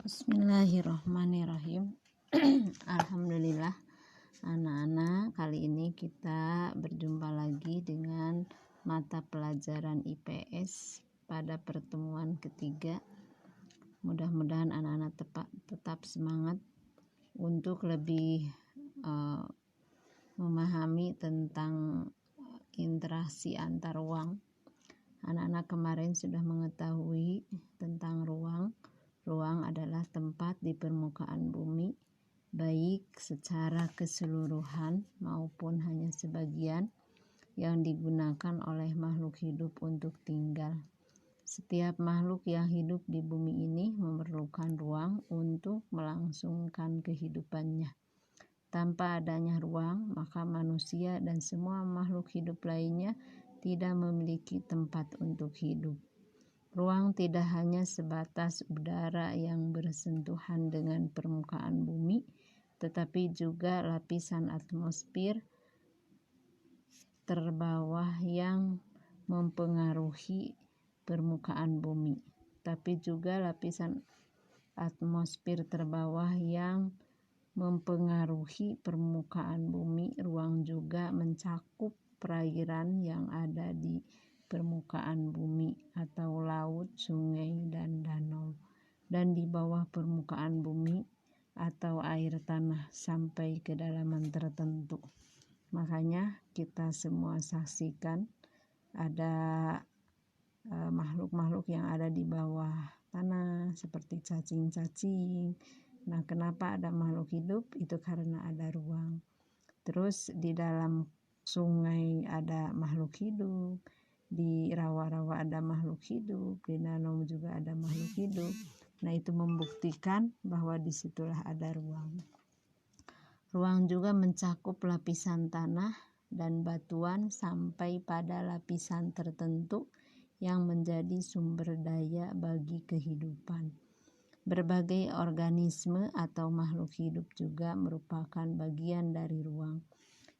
Bismillahirrahmanirrahim. Alhamdulillah, anak-anak, kali ini kita berjumpa lagi dengan mata pelajaran IPS pada pertemuan ketiga. Mudah-mudahan anak-anak tetap semangat untuk lebih memahami tentang interaksi antar ruang. Anak-anak kemarin sudah mengetahui tentang ruang. Ruang adalah tempat di permukaan bumi, baik secara keseluruhan maupun hanya sebagian, yang digunakan oleh makhluk hidup untuk tinggal. Setiap makhluk yang hidup di bumi ini memerlukan ruang untuk melangsungkan kehidupannya. Tanpa adanya ruang, maka manusia dan semua makhluk hidup lainnya tidak memiliki tempat untuk hidup. Ruang tidak hanya sebatas udara yang bersentuhan dengan permukaan bumi, tetapi juga lapisan atmosfer terbawah yang mempengaruhi permukaan bumi. Tapi juga lapisan atmosfer terbawah yang mempengaruhi permukaan bumi. Ruang juga mencakup perairan yang ada di permukaan bumi atau laut, sungai, dan danau, dan di bawah permukaan bumi atau air tanah sampai kedalaman tertentu. Makanya kita semua saksikan ada makhluk-makhluk yang ada di bawah tanah seperti cacing-cacing. Nah, kenapa ada makhluk hidup? Itu karena ada ruang. Terus di dalam sungai ada makhluk hidup, di rawa-rawa ada makhluk hidup, di danau juga ada makhluk hidup. Nah, itu membuktikan bahwa disitulah ada ruang. Ruang juga mencakup lapisan tanah dan batuan sampai pada lapisan tertentu yang menjadi sumber daya bagi kehidupan. Berbagai organisme atau makhluk hidup juga merupakan bagian dari ruang.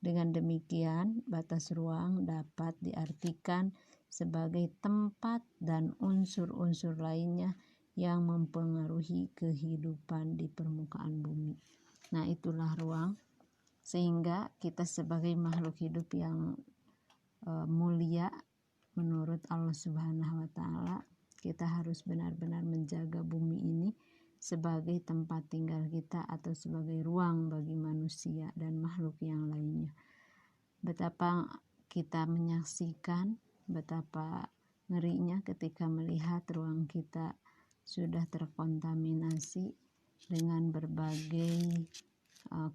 Dengan demikian, batas ruang dapat diartikan sebagai tempat dan unsur-unsur lainnya yang mempengaruhi kehidupan di permukaan bumi. Nah, itulah ruang. Sehingga kita sebagai makhluk hidup yang mulia menurut Allah Subhanahu wa Ta'ala, kita harus benar-benar menjaga bumi ini sebagai tempat tinggal kita atau sebagai ruang bagi manusia dan makhluk yang lainnya. Betapa kita menyaksikan, betapa ngerinya ketika melihat ruang kita sudah terkontaminasi dengan berbagai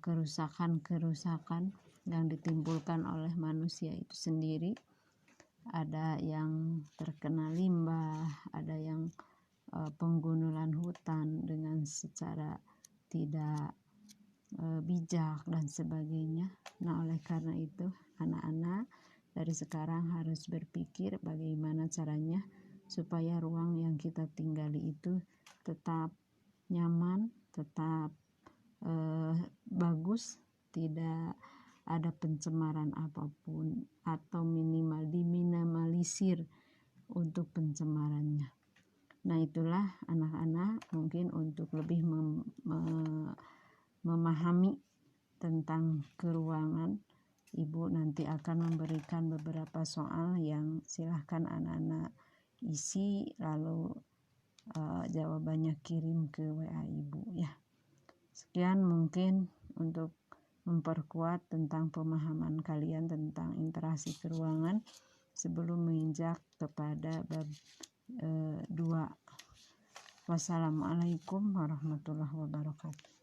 kerusakan-kerusakan yang ditimbulkan oleh manusia itu sendiri. Ada yang terkena limbah, ada yang penggundulan hutan dengan secara tidak bijak dan sebagainya. Nah, oleh karena itu anak-anak dari sekarang harus berpikir bagaimana caranya supaya ruang yang kita tinggali itu tetap nyaman, tetap bagus, tidak ada pencemaran apapun atau minimal diminimalisir untuk pencemarannya. Nah, itulah anak-anak mungkin untuk lebih memahami tentang keruangan. Ibu nanti akan memberikan beberapa soal yang silahkan anak-anak isi, lalu jawabannya kirim ke WA Ibu ya. Sekian mungkin untuk memperkuat tentang pemahaman kalian tentang interaksi keruangan sebelum menginjak kepada bab 2. Wassalamualaikum warahmatullahi wabarakatuh.